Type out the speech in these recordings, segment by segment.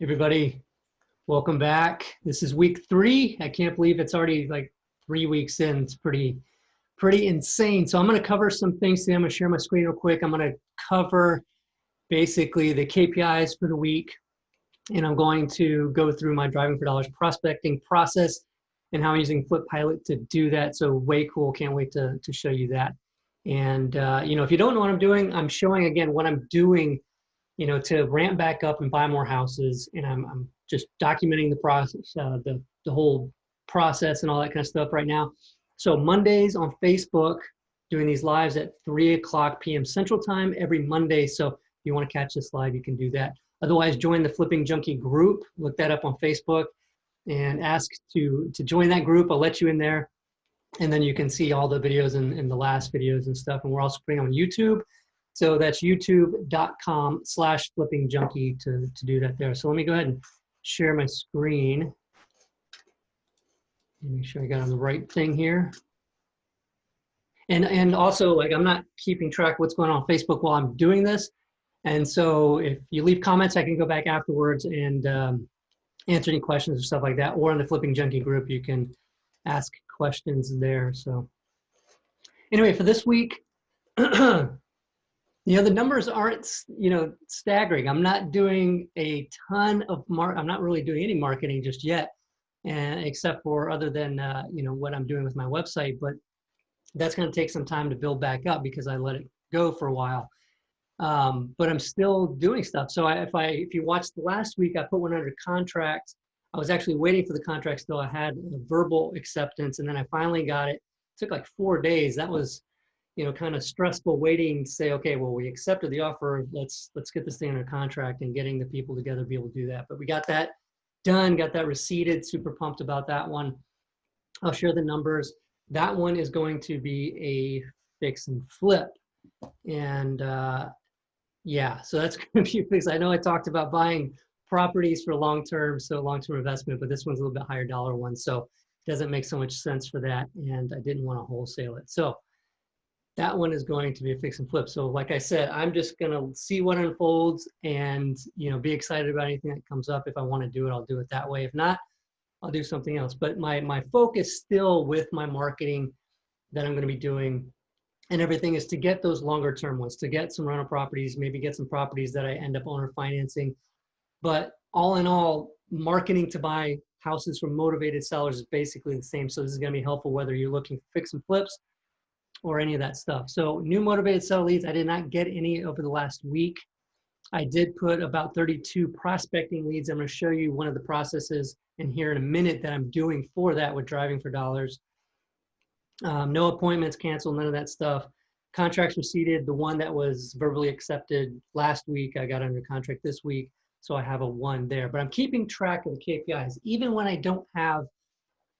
Everybody, welcome back. This is week 3. I can't believe it's already like 3 weeks in. It's pretty insane. So I'm going to cover some things today. I'm going to share my screen real quick. I'm going to cover basically the KPIs for the week, and I'm going to go through my Driving for Dollars prospecting process and how I'm using Flip Pilot to do that. So way cool. Can't wait to show you that. And if you don't know what I'm doing, I'm showing again what I'm doing to ramp back up and buy more houses. And I'm just documenting the process, the whole process and all that kind of stuff right now. So Mondays on Facebook, doing these lives at 3:00 p.m. Central Time every Monday. So if you want to catch this live, you can do that. Otherwise, join the Flipping Junkie group. Look that up on Facebook and ask to join that group. I'll let you in there. And then you can see all the videos and the last videos and stuff. And we're also putting on YouTube. So that's youtube.com/flippingjunkie to do that there. So let me go ahead and share my screen. Make sure I got on the right thing here. And also, like, I'm not keeping track of what's going on Facebook while I'm doing this. And so if you leave comments, I can go back afterwards and answer any questions or stuff like that. Or in the Flipping Junkie group, you can ask questions there. So anyway, for this week, the numbers aren't, staggering. I'm not doing a ton of I'm not really doing any marketing just yet, and except for other than, what I'm doing with my website, but that's going to take some time to build back up because I let it go for a while. But I'm still doing stuff. So if you watched the last week, I put one under contract. I was actually waiting for the contract still. I had a verbal acceptance, and then I finally got it. It took like 4 days. That was, kind of stressful waiting to say, okay, well, we accepted the offer. Let's get this thing under contract, and getting the people together to be able to do that. But we got that done, got that receipted, super pumped about that one. I'll share the numbers. That one is going to be a fix and flip. And yeah, so that's going to be a fix. I know I talked about buying properties for long-term investment, but this one's a little bit higher dollar one. So it doesn't make so much sense for that. And I didn't want to wholesale it. So that one is going to be a fix and flip. So like I said, I'm just going to see what unfolds and, be excited about anything that comes up. If I want to do it, I'll do it that way. If not, I'll do something else. But my focus still with my marketing that I'm going to be doing and everything is to get those longer term ones, to get some rental properties, maybe get some properties that I end up owner financing. But all in all, marketing to buy houses from motivated sellers is basically the same. So this is going to be helpful whether you're looking for fix and flips or any of that stuff. So new motivated seller leads, I did not get any over the last week. I did put about 32 prospecting leads. I'm going to show you one of the processes in here in a minute that I'm doing for that with Driving for Dollars. No appointments canceled, none of that stuff. Contracts receipted, the one that was verbally accepted last week, I got under contract this week. So I have a 1 there, but I'm keeping track of the KPIs. Even when I don't have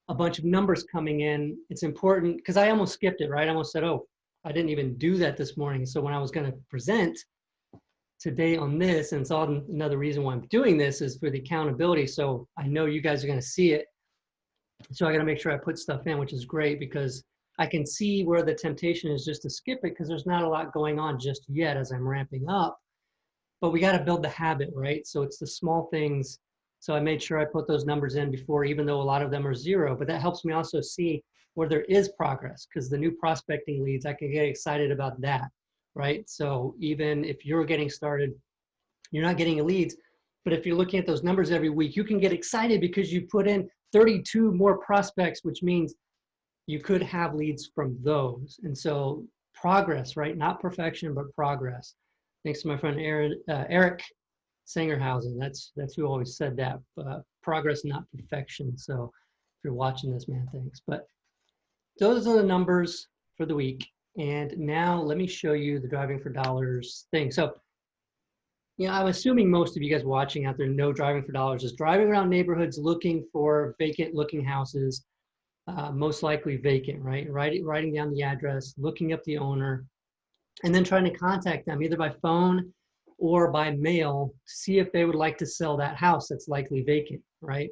a bunch of numbers coming in, it's important because I almost skipped it, right? I almost said, oh, I didn't even do that this morning. So when I was going to present today on this, and it's all another reason why I'm doing this is for the accountability. So I know you guys are going to see it. So I got to make sure I put stuff in, which is great because I can see where the temptation is just to skip it because there's not a lot going on just yet as I'm ramping up. But we got to build the habit, right? So it's the small things. So I made sure I put those numbers in before, even though a lot of them are 0. But that helps me also see where there is progress because the new prospecting leads, I can get excited about that, right? So even if you're getting started, you're not getting leads. But if you're looking at those numbers every week, you can get excited because you put in 32 more prospects, which means you could have leads from those. And so progress, right? Not perfection, but progress. Thanks to my friend Eric Sangerhausen. That's who always said that. Progress, not perfection. So if you're watching this, man, thanks. But those are the numbers for the week. And now let me show you the Driving for Dollars thing. So, I'm assuming most of you guys watching out there know Driving for Dollars is driving around neighborhoods looking for vacant looking houses, most likely vacant, right? Writing down the address, looking up the owner, and then trying to contact them either by phone or by mail to see if they would like to sell that house that's likely vacant, right?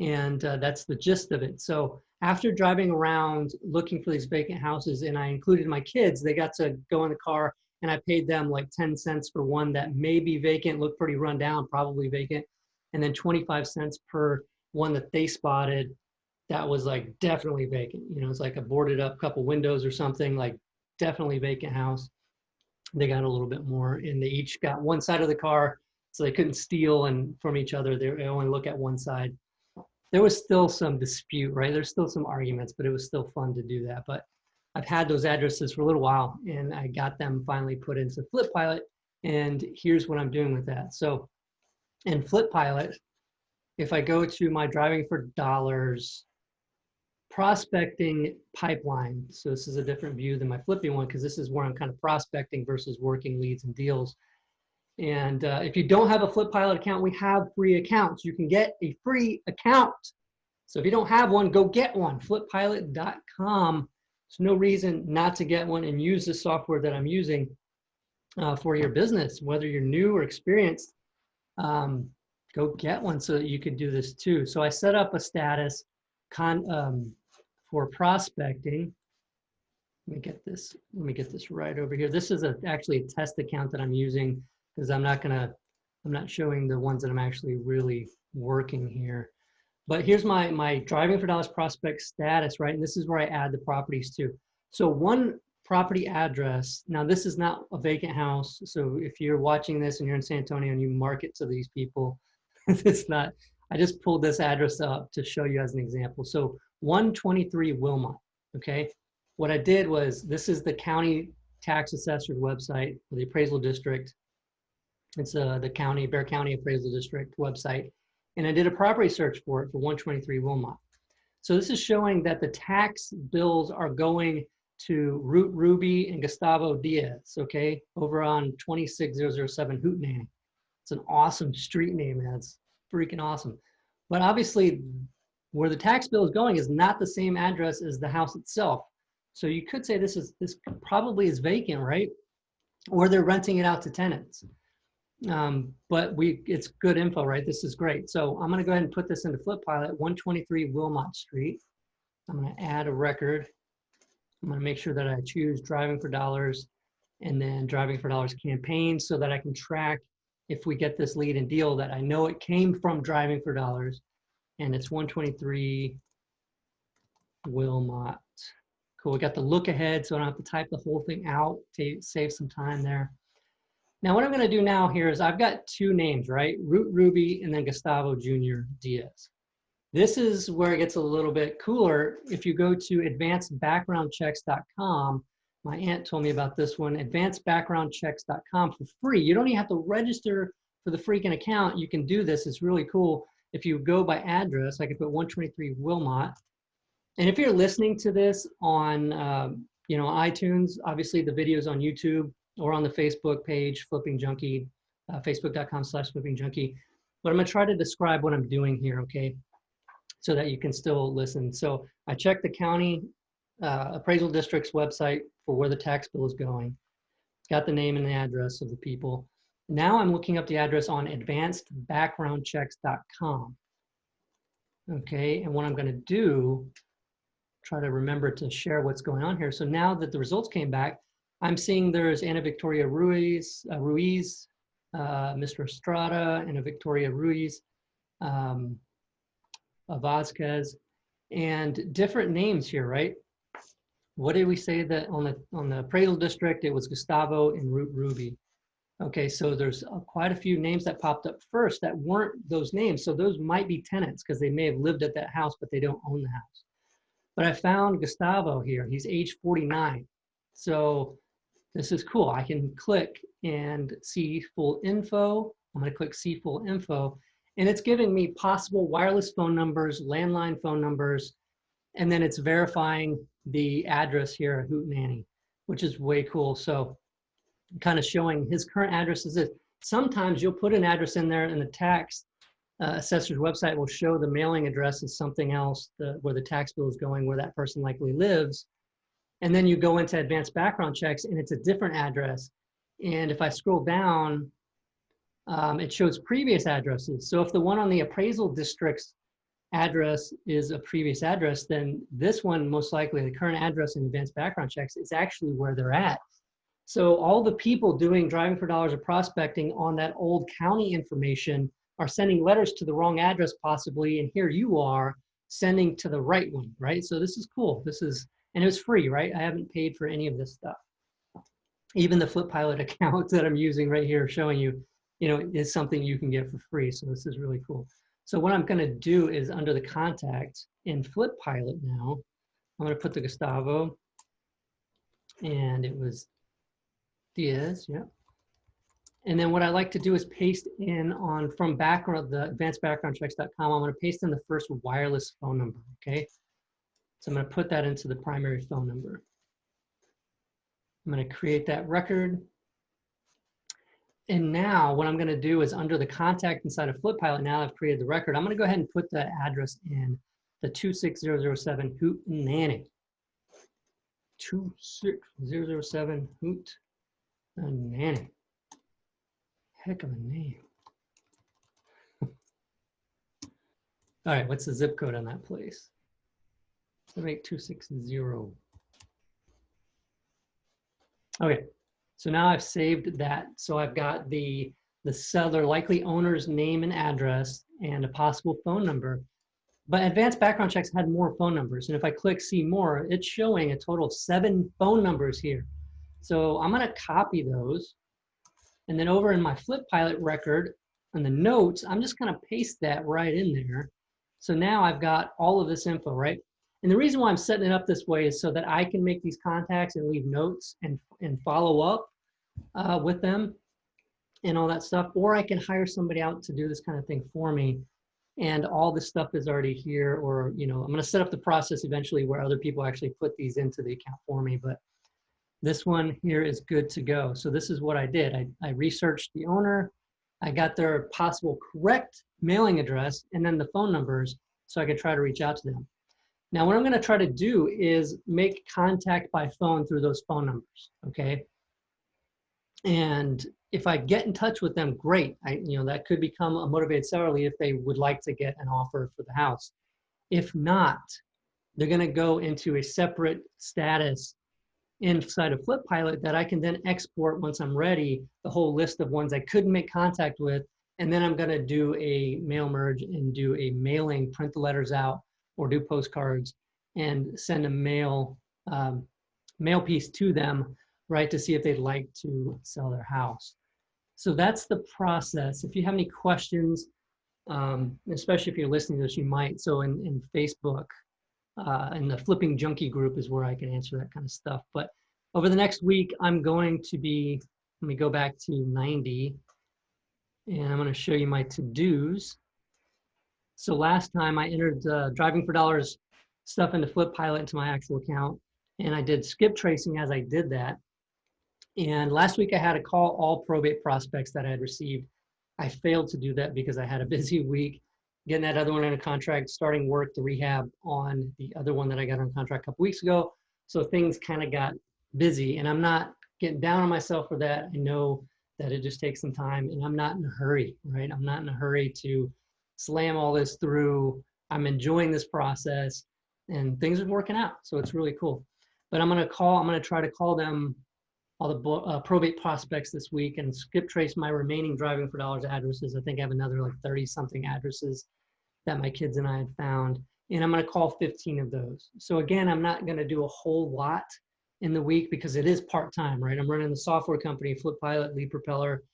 And that's the gist of it. So after driving around looking for these vacant houses, and I included my kids, they got to go in the car and I paid them like 10 cents for one that may be vacant, looked pretty run down, probably vacant. and then 25 cents per one that they spotted that was like definitely vacant. You know, it's like a boarded up couple windows or something, like definitely vacant house. They got a little bit more, and they each got one side of the car, so they couldn't steal and from each other. They only look at one side. There was still some dispute, right? There's still some arguments, but it was still fun to do that. But I've had those addresses for a little while, and I got them finally put into Flip Pilot, and here's what I'm doing with that. So in Flip Pilot, if I go to my Driving for Dollars prospecting pipeline, so this is a different view than my flipping one, because this is where I'm kind of prospecting versus working leads and deals. And if you don't have a Flip Pilot account, we have free accounts. You can get a free account. So if you don't have one, go get one, flippilot.com. There's no reason not to get one and use the software that I'm using for your business, whether you're new or experienced. Go get one so that you can do this too. So I set up a status for prospecting. Let me get this right over here. This is actually a test account that I'm using, because I'm not showing the ones that I'm actually really working here. But here's my Driving for Dollars prospect status, right? And this is where I add the properties to. So one property address, now this is not a vacant house. So if you're watching this and you're in San Antonio and you market to these people, it's not, I just pulled this address up to show you as an example. So 123 Wilmot, okay? What I did was, this is the county tax assessor's website for the appraisal district. It's the Bexar County Appraisal District website. And I did a property search for it for 123 Wilmot. So this is showing that the tax bills are going to Root Ruby and Gustavo Diaz, okay, over on 26007 Hootenanny. It's an awesome street name, man. It's freaking awesome. But obviously, where the tax bill is going is not the same address as the house itself. So you could say this probably is vacant, right? Or they're renting it out to tenants. But it's good info, right? This is great. So I'm going to go ahead and put this into Flip Pilot, 123 Wilmot Street. I'm going to add a record. I'm going to make sure that I choose Driving for Dollars and then Driving for Dollars campaign, so that I can track if we get this lead and deal that I know it came from Driving for Dollars, and it's 123 Wilmot. Cool, we got the look ahead, so I don't have to type the whole thing out to save some time there. Now what I'm gonna do now here is I've got two names, right? Root Ruby and then Gustavo Jr. Diaz. This is where it gets a little bit cooler. If you go to advancedbackgroundchecks.com, my aunt told me about this one, advancedbackgroundchecks.com for free. You don't even have to register for the freaking account. You can do this, it's really cool. If you go by address, I could put 123 Wilmot. And if you're listening to this on iTunes, obviously the video's on YouTube or on the Facebook page, Flipping Junkie, facebook.com/Flipping Junkie. But I'm gonna try to describe what I'm doing here, okay? So that you can still listen. So I checked the county appraisal district's website for where the tax bill is going. Got the name and the address of the people. Now I'm looking up the address on advancedbackgroundchecks.com. Okay, and what I'm gonna do, try to remember to share what's going on here. So now that the results came back, I'm seeing there's Ana Victoria Ruiz, Mr. Estrada, Ana Victoria Ruiz, Vazquez, and different names here, right? What did we say that on the appraisal district, it was Gustavo and Root Ruby. Okay, so there's quite a few names that popped up first that weren't those names. So those might be tenants because they may have lived at that house, but they don't own the house. But I found Gustavo here. He's age 49. So this is cool. I can click and see full info. I'm going to click see full info, and it's giving me possible wireless phone numbers, landline phone numbers, and then it's verifying the address here at Hootenanny, which is way cool. So kind of showing his current address is this. Sometimes you'll put an address in there and the tax assessor's website will show the mailing address as something else, where the tax bill is going, where that person likely lives. And then you go into advanced background checks and it's a different address. And if I scroll down, it shows previous addresses. So if the one on the appraisal district's address is a previous address, then this one, most likely the current address in advanced background checks, is actually where they're at. So all the people doing Driving for Dollars or prospecting on that old county information are sending letters to the wrong address possibly, and here you are sending to the right one, right? So this is cool. And it was free, right? I haven't paid for any of this stuff. Even the FlipPilot account that I'm using right here showing you, is something you can get for free. So this is really cool. So what I'm gonna do is under the contact in FlipPilot now, I'm gonna put the Gustavo, and it was Diaz, yeah. And then what I like to do is paste in from background, the advancedbackgroundchecks.com, I'm gonna paste in the first wireless phone number, okay? So I'm gonna put that into the primary phone number. I'm gonna create that record. And now what I'm gonna do is under the contact inside of FlipPilot, now I've created the record, I'm gonna go ahead and put the address in, the 26007 Hootenanny. 26007 Hootenanny. Heck of a name. All right, what's the zip code on that place? 78260. Okay, so now I've saved that. So I've got the seller, likely owner's name and address, and a possible phone number. But Advanced Background Checks had more phone numbers. And if I click see more, it's showing a total of 7 phone numbers here. So I'm gonna copy those. And then over in my FlipPilot record, on the notes, I'm just gonna paste that right in there. So now I've got all of this info, right? And the reason why I'm setting it up this way is so that I can make these contacts and leave notes and follow up with them and all that stuff. Or I can hire somebody out to do this kind of thing for me. And all this stuff is already here, or, I'm gonna set up the process eventually where other people actually put these into the account for me. But this one here is good to go. So this is what I did. I researched the owner. I got their possible correct mailing address and then the phone numbers so I could try to reach out to them. Now, what I'm gonna try to do is make contact by phone through those phone numbers, okay? And if I get in touch with them, great. That could become a motivated seller lead if they would like to get an offer for the house. If not, they're gonna go into a separate status inside of FlipPilot that I can then export once I'm ready, the whole list of ones I couldn't make contact with, and then I'm gonna do a mail merge and do a mailing, print the letters out, or do postcards and send a mail piece to them, right, to see if they'd like to sell their house. So that's the process. If you have any questions, especially if you're listening to this, you might. So in Facebook, in the Flipping Junkie group is where I can answer that kind of stuff. But over the next week, I'm going to be, let me go back to 90, and I'm going to show you my to-dos. So last time I entered Driving for Dollars stuff into FlipPilot into my actual account, and I did skip tracing as I did that. And last week I had to call all probate prospects that I had received. I failed to do that because I had a busy week getting that other one under contract, starting work, the rehab on the other one that I got on contract a couple weeks ago. So things kind of got busy, and I'm not getting down on myself for that. I know that it just takes some time, and I'm not in a hurry, right? I'm not in a hurry to slam all this through. I'm enjoying this process, and things are working out. So it's really cool. But I'm gonna try to call them, all the probate prospects this week, and skip trace my remaining Driving for Dollars addresses. I think I have another like 30 something addresses that my kids and I had found, and I'm gonna call 15 of those. So again, I'm not gonna do a whole lot in the week because it is part-time, right? I'm running the software company, FlipPilot, Lead Propeller.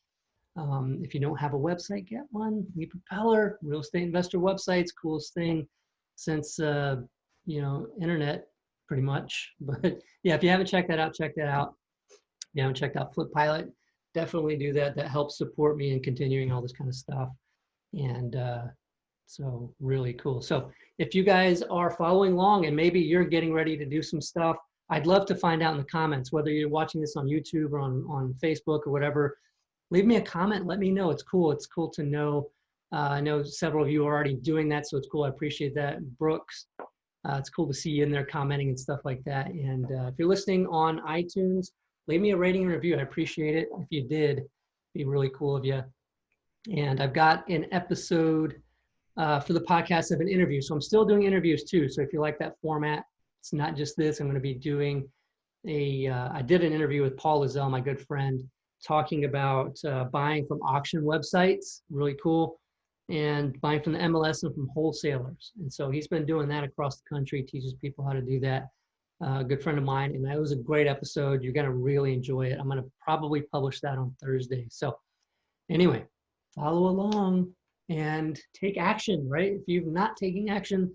If you don't have a website, get one. Lead Propeller, real estate investor websites, coolest thing since internet, pretty much. But yeah, if you haven't checked that out, check that out. If you haven't checked out FlipPilot, definitely do that. That helps support me in continuing all this kind of stuff. And so really cool. So if you guys are following along and maybe you're getting ready to do some stuff, I'd love to find out in the comments, whether you're watching this on YouTube or on Facebook or whatever. Leave me a comment. Let me know. It's cool. It's cool to know. I know several of you are already doing that, so it's cool. I appreciate that. Brooks, it's cool to see you in there commenting and stuff like that. And if you're listening on iTunes, leave me a rating and review. I appreciate it. If you did, it'd be really cool of you. And I've got an episode for the podcast of an interview. So I'm still doing interviews too. So if you like that format, it's not just this. I'm going to be doing I did an interview with Paul Lizelle, my good friend, talking about buying from auction websites. Really cool. and buying from the MLS and from wholesalers. And so he's been doing that across the country, teaches people how to do that. A good friend of mine, and that was a great episode. You're going to really enjoy it. I'm going to probably publish that on Thursday. So anyway, follow along and take action, right? If you're not taking action,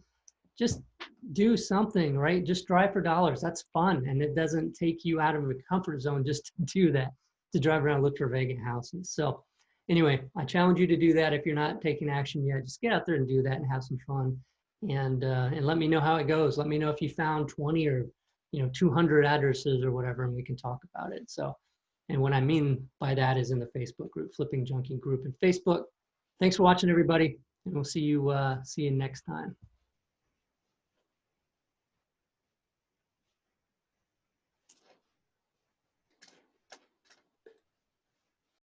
just do something, right? Just drive for dollars. That's fun. And it doesn't take you out of a comfort zone just to do that, to drive around and look for vacant houses. So anyway, I challenge you to do that. If you're not taking action yet, just get out there and do that and have some fun. And let me know how it goes. Let me know if you found 20 or 200 addresses or whatever, and we can talk about it. So, and what I mean by that is in the Facebook group, Flipping Junkie group in Facebook. Thanks for watching, everybody, and we'll see you next time.